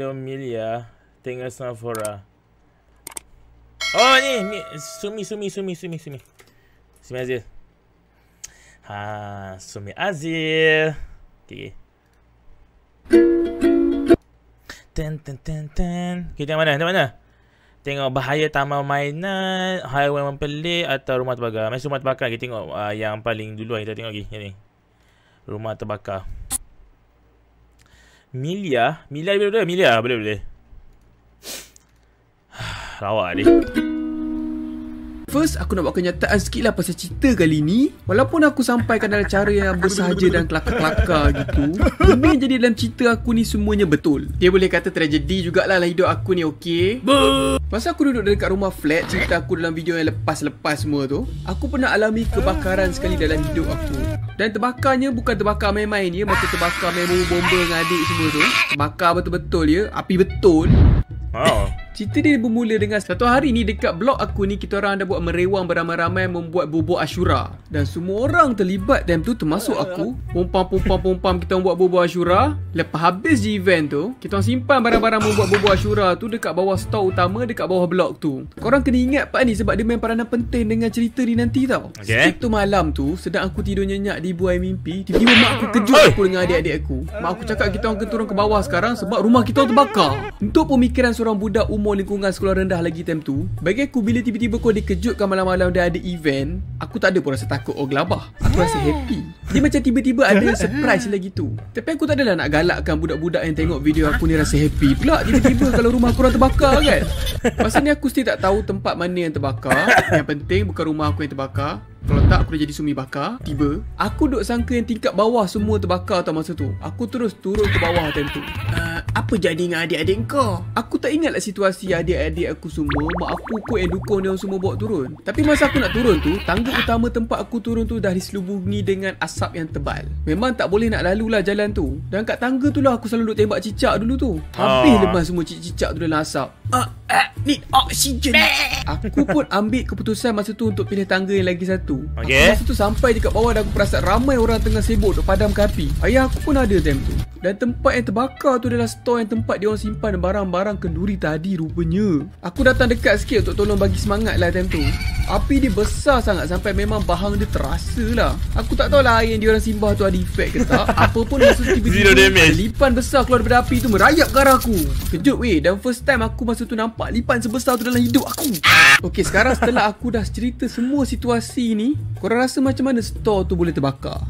Hello Milia. Tengah Snowfora. Oh ni Sumi Azil. Sumi Azil. Okay. Ten. Kita mana? Tengok bahaya taman mainan, haiwan mempelik atau rumah terbakar. Masih rumah terbakar. Kita tengok yang paling dulu kita tengok lagi. Yang ni. Rumah terbakar. Milia boleh. Lawak ni. First, aku nak buat kenyataan sikit lah pasal cerita kali ni. Walaupun aku sampaikan dalam cara yang bersahaja dan kelakar-kelakar gitu, benda yang jadi dalam cerita aku ni semuanya betul. Dia boleh kata tragedi jugalah lah hidup aku ni, okay? Masa aku duduk dekat rumah flat, cerita aku dalam video yang lepas semua tu, aku pernah alami kebakaran sekali dalam hidup aku. Dan terbakarnya bukan terbakar main-main ya, macam terbakar main bomba dengan adik semua tu. Terbakar betul-betul ya, api betul. Cerita dia bermula dengan satu hari ni dekat blok aku ni, kita orang ada buat merewang beramai-ramai membuat bubur Ashura. Dan semua orang terlibat time tu termasuk aku. Pompam kita orang buat bubur Ashura. Lepas habis je event tu, kita orang simpan barang-barang membuat bubur Ashura tu dekat bawah store utama dekat bawah blok tu. Korang kena ingat part ni sebab dia main peranan penting dengan cerita ni nanti tau. Sikit tu malam tu, sedang aku tidur nyenyak di buai mimpi, tiba-tiba mak aku kejut aku dengan adik-adik aku. Mak aku cakap kita orang kena turun ke bawah sekarang sebab rumah kita terbakar. Untuk pemikiran seorang budak umur lingkungan sekolah rendah lagi time tu, bagi aku bila tiba-tiba kau dikejutkan malam-malam dia ada event, aku tak ada pun rasa takut or gelabah. Aku rasa happy. Dia macam tiba-tiba ada surprise lagi tu. Tapi aku tak adalah nak galakkan budak-budak yang tengok video aku ni rasa happy pula tiba-tiba kalau rumah korang terbakar kan. Masa ni aku still tak tahu tempat mana yang terbakar. Yang penting bukan rumah aku yang terbakar. Kalau tak aku dah jadi sumi bakar. Tiba aku duk sangka yang tingkat bawah semua terbakar tau masa tu. Aku terus turun ke bawah time tu. Apa jadi dengan adik-adik kau? Aku tak ingatlah situasi adik-adik aku semua. Mak aku kot yang dukung dia semua bawa turun. Tapi masa aku nak turun tu, tangga utama tempat aku turun tu dah diselubungi dengan asap yang tebal. Memang tak boleh nak lalulah jalan tu. Dan kat tangga tu lah aku selalu duk tembak cicak dulu tu. Habis lemas semua cicak tu dalam asap. Need oxygen. Aku pun ambil keputusan masa tu untuk pilih tangga yang lagi satu. Aku masa tu sampai dekat bawah dan aku perasan ramai orang tengah sibuk duk padamkan api. Ayah aku pun ada time tu. Dan tempat yang terbakar tu adalah store yang tempat dia orang simpan barang-barang kenduri tadi rupanya. Aku datang dekat sikit untuk tolong bagi semangat lah time tu. Api dia besar sangat sampai memang bahang dia terasa lah. Aku tak tahulah air yang dia orang simbah tu ada efek ke tak. Apa pun masa tu tiba-tiba lipan besar keluar daripada api tu merayap ke arah aku. Kejut weh. Dan first time aku masa tu nampak lipan sebesar tu dalam hidup aku. Okay, sekarang setelah aku dah cerita semua situasi ni, korang rasa macam mana store tu boleh terbakar?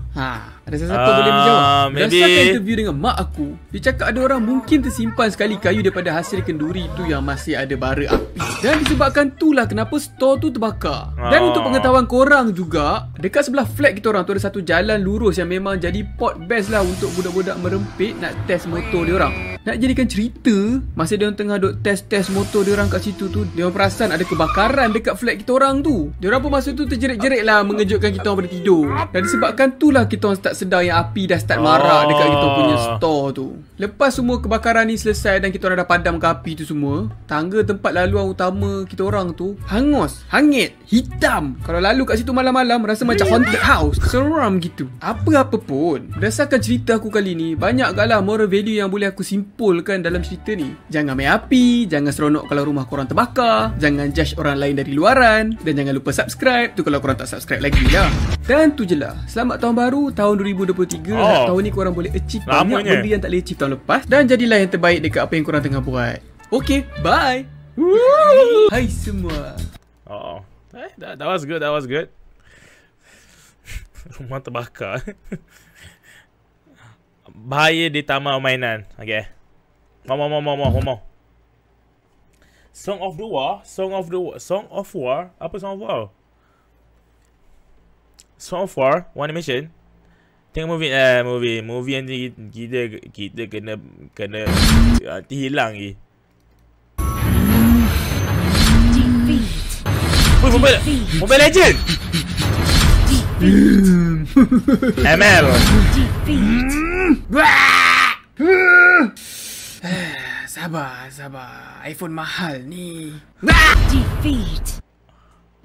Ada siapa boleh menjawab? Berdasarkan interview dengan mak aku, dia cakap ada orang mungkin tersimpan sekali kayu daripada hasil kenduri tu yang masih ada bara api. Dan disebabkan itulah kenapa store tu terbakar. Dan untuk pengetahuan korang juga, dekat sebelah flat kita orang tu ada satu jalan lurus yang memang jadi pot best lah untuk budak-budak merempit nak test motor dia orang. Nak jadikan cerita, masa dia orang tengah duk test motor dia orang kat situ tu, dia orang perasan ada kebakaran dekat flat kita orang tu. Dia orang pun masa tu terjerit-jerit lah mengejutkan kita orang pada tidur. Dan disebabkan itulah kita orang start sedar yang api dah start marak dekat kita punya store tu. Lepas semua kebakaran ni selesai dan kita orang dah padamkan api tu semua, tangga tempat laluan utama kita orang tu hangus, hangit, hitam. Kalau lalu kat situ malam-malam rasa macam haunted house. Seram gitu. Apa-apa pun, berdasarkan cerita aku kali ni, banyak agaklah moral value yang boleh aku simpulkan dalam cerita ni. Jangan main api, jangan seronok kalau rumah korang terbakar, jangan judge orang lain dari luaran, dan jangan lupa subscribe tu kalau korang tak subscribe lagi lah. Dan tu je lah. Selamat tahun baru, tahun 2023. Tahun ni korang boleh achieve banyak benda yang tak boleh achieve tahun lepas. Dan jadilah yang terbaik dekat apa yang korang tengah buat. Okay, bye. Hai semua. That was good. Rumah terbakar. Bahaya di taman mainan. Okay. Mau. Song of War. Apa Song of War? One Animation. Tengok movie yang kita kena hilang lagi. Mobile Legend. ML. Sabar. iPhone mahal ni.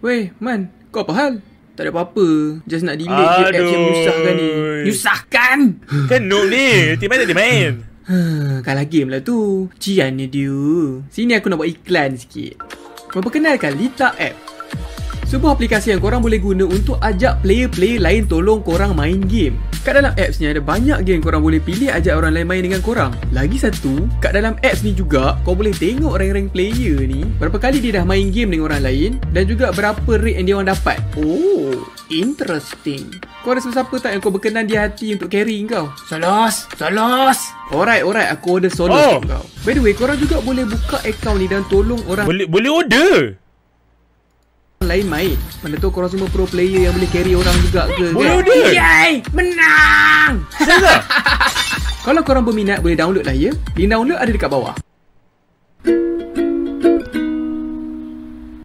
Weh, Man, kau apa hal? Tak ada apa-apa. Just nak delete je apps yang menyusahkan ni. Nyusahkan? Kan noob ni. Tiba-tiba dia main. Kalah game lah tu. Cian ni dia. Sini aku nak buat iklan sikit. Memperkenalkan Lita App. Sebuah aplikasi yang korang boleh guna untuk ajak player-player lain tolong korang main game. Kat dalam apps ni ada banyak game korang boleh pilih ajak orang lain main dengan korang. Lagi satu, kat dalam apps ni juga kau boleh tengok rank-rank player ni, berapa kali dia dah main game dengan orang lain dan juga berapa rate yang dia orang dapat. Oh, interesting. Kau ada siapa tak yang kau berkenan di hati untuk carry kau? Solos. Alright, aku order Solos kau. By the way, korang juga boleh buka account ni dan tolong orang Boleh order. lain main. Mana tahu korang semua pro player yang boleh carry orang juga ke? Boleh order. Yay! Menang! Serius? Kalau korang berminat boleh download lah ya. Link download ada dekat bawah.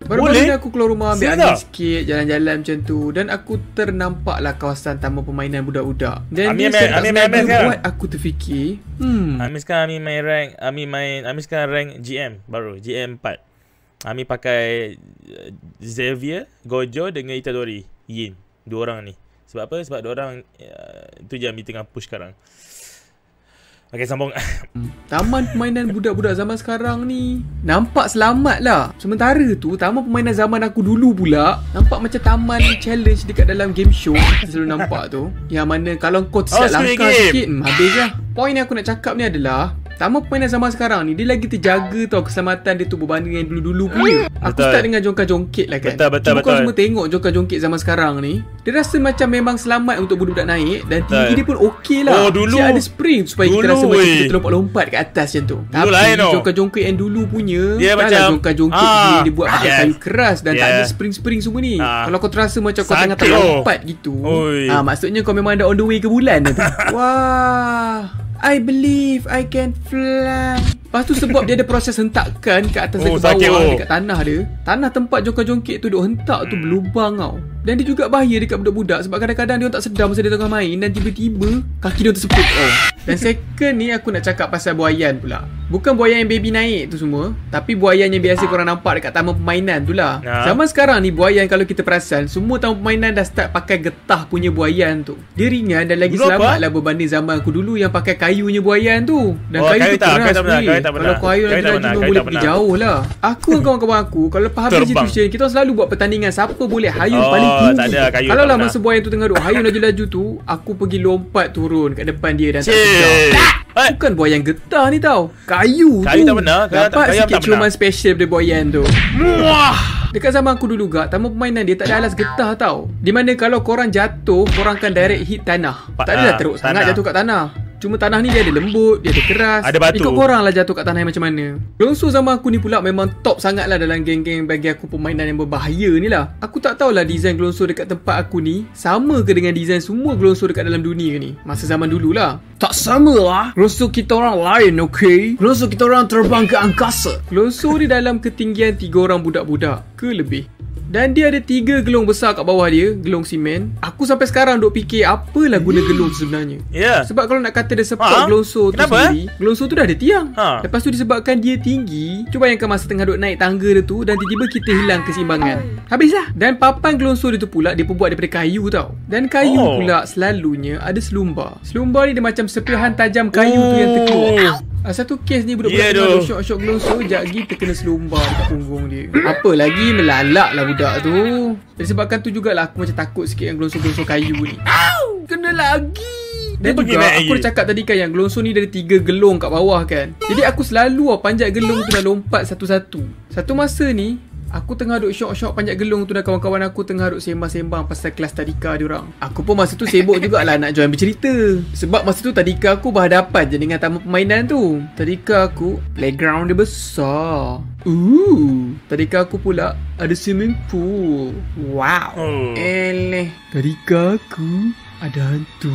Baru-baru ni aku keluar rumah ambil angin sikit, jalan-jalan macam tu, dan aku ternampaklah kawasan taman permainan budak-budak. Dan dia buat aku terfikir, Ami sekarang Ami sekarang rank GM baru, GM 4. Ami pakai Xavier, Gojo dengan Itadori, Yin. Dua orang ni. Sebab apa? Sebab dua orang tu je Ami tengah push sekarang. Okay, sambung. Taman permainan budak-budak zaman sekarang ni nampak selamat lah. Sementara tu, taman permainan zaman aku dulu pula nampak macam taman challenge dekat dalam game show. Kita selalu nampak tu. Yang mana kalau kau tersilap langkah sikit, habis lah. Poin yang aku nak cakap ni adalah taman permainan zaman sekarang ni dia lagi terjaga tau keselamatan dia tu berbanding yang dulu-dulu punya. Aku start dengan jongkak-jongkit lah kan. Betul. Kau semua tengok jongkak-jongkit zaman sekarang ni, dia rasa macam memang selamat untuk budak-budak naik dan tinggi dia pun okey lah. Dulu dia ada spring supaya kita rasa macam kita terlompat-lompat kat atas macam tu. Tapi jongkak-jongkit yang dulu punya, dia macam jongkak-jongkit yang dia buat pakai kayu keras dan tak ada spring-spring semua ni. Kalau kau terasa macam kau tengah terlompat gitu, maksudnya kau memang ada on the way ke bulan tu. Wah, I believe I can fly. Lepas tu sebab dia ada proses hentakan kat atas dan ke bawah dekat tanah dia. Tanah tempat jongkak-jongkit tu duk hentak tu berlubang tau. Dan dia juga bahaya dekat budak-budak sebab kadang-kadang dia tak sedar masa dia tengah main dan tiba-tiba kaki dia terseput. Dan second ni aku nak cakap pasal buayan pula. Bukan buayan yang baby naik tu semua, tapi buayan yang biasa korang nampak dekat taman permainan tu lah. Zaman sekarang ni buayan kalau kita perasan, semua taman permainan dah start pakai getah punya buayan tu. Dia ringan dan lagi selamat lah berbanding zaman aku dulu yang pakai kayunya buayan tu. Dan kayu tu keras weh. Kalau kau air lagi boleh pergi jauh lah. Aku dan kawan-kawan aku, kalau lepas habis institution, kita selalu buat pertandingan siapa boleh hayun paling tinggi. Kalau lah masa buayan tu tengah duk hayun laju-laju tu, aku pergi lompat turun kat depan dia dan tak sedar. Bukan buayan getah ni tau, kayu tu. Tak benar. Dapat sikit ciuman special dari buayan tu. Dekat zaman aku dulu gak, taman permainan dia tak ada alas getah tau. Di mana kalau korang jatuh, korang akan direct hit tanah. Tak adalah teruk sangat jatuh kat tanah. Cuma tanah ni dia ada lembut, dia ada keras. Ada batu. Ikut korang lah jatuh kat tanah yang macam mana. Glonso zaman aku ni pula memang top sangat lah dalam geng-geng bagi aku permainan yang berbahaya ni lah. Aku tak tahulah design Glonso dekat tempat aku ni sama ke dengan design semua Glonso dekat dalam dunia ni. Masa zaman dulu lah. Tak sama lah. Glonso kita orang lain, okay? Glonso kita orang terbang ke angkasa. Glonso ni dalam ketinggian 3 orang budak-budak ke lebih. Dan dia ada 3 gelung besar kat bawah dia, gelung simen. Aku sampai sekarang duk fikir apalah guna gelung sebenarnya. Sebab kalau nak kata dia support Glonso tu sendiri, Glonso tu dah ada tiang. Lepas tu disebabkan dia tinggi, cuba bayangkan masa tengah duk naik tangga dia tu dan tiba-tiba kita hilang keseimbangan. Habislah. Dan papan Glonso dia tu pula dia buat daripada kayu tau. Dan kayu pula selalunya ada selumbar. Selumbar ni dia macam sepihan tajam kayu tu yang terkeluar. Satu kes ni budak-budak tengah syok-syok Glonso, sekejap lagi terkena selumbar dekat punggung dia. Apa lagi melalak lah budak tu. Disebabkan tu jugalah aku macam takut sikit yang Glonso-Glonso kayu ni. Kena lagi. Dan juga aku dah cakap tadi kan yang Glonso ni ada 3 gelung kat bawah kan. Jadi aku selalu panjat gelung tu dah lompat satu-satu. Satu masa ni aku tengah duk syok-syok panjat gelung tu dan kawan-kawan aku tengah duk sembang-sembang pasal kelas tadika diorang. Aku pun masa tu sibuk jugalah nak join bercerita. Sebab masa tu tadika aku berhadapan je dengan taman permainan tu. Tadika aku playground dia besar. Tadika aku pula ada swimming pool. Wow. Tadika aku ada hantu.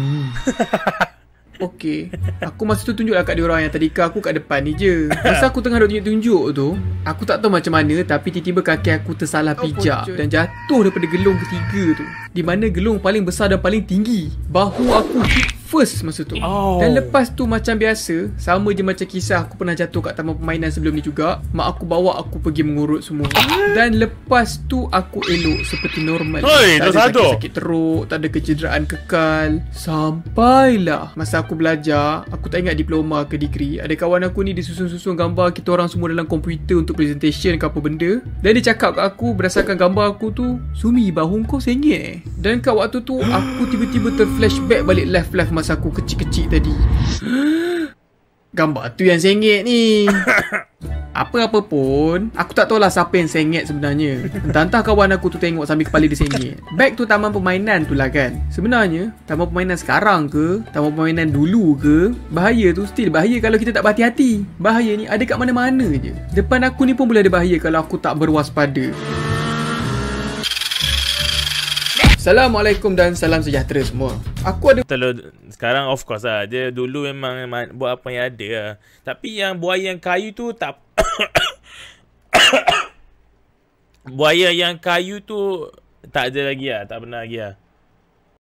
Okey, aku masa tu tunjuklah kat diorang yang tadika aku kat depan ni je. Masa aku tengah tunjuk-tunjuk tu, aku tak tahu macam mana tapi tiba-tiba kaki aku tersalah pijak dan jatuh daripada gelung ketiga tu. Di mana gelung paling besar dan paling tinggi. Bahu aku hit first masa tu. Dan lepas tu macam biasa, sama je macam kisah aku pernah jatuh kat taman permainan sebelum ni juga. Mak aku bawa aku pergi mengurut semua. Dan lepas tu aku elok seperti normal. Tak ada sakit-sakit teruk, tak ada kecederaan kekal. Sampailah masa aku belajar, aku tak ingat diploma ke degree, ada kawan aku ni dia susun-susun gambar kita orang semua dalam komputer untuk presentation ke apa benda. Dan dia cakap kat aku berdasarkan gambar aku tu, Sumi, bahu kau sengit Dan kat waktu tu aku tiba-tiba terflashback balik live masa aku kecil-kecil tadi. Gambar tu yang sengit ni. Apa-apa pun, aku tak tahulah siapa yang sengit sebenarnya. Entah-entah kawan aku tu tengok sambil kepala dia sengit. Back tu taman permainan tu lah kan. Sebenarnya, taman permainan sekarang ke, taman permainan dulu ke, bahaya tu still bahaya kalau kita tak berhati-hati. Bahaya ni ada kat mana-mana je. Depan aku ni pun boleh ada bahaya kalau aku tak berwaspada. Assalamualaikum dan salam sejahtera semua. Aku ada sekarang of course lah. Dia dulu memang buat apa yang ada lah. Tapi yang buaya yang kayu tu tak buaya yang kayu tu tak ada lagi lah. Tak pernah lagi lah.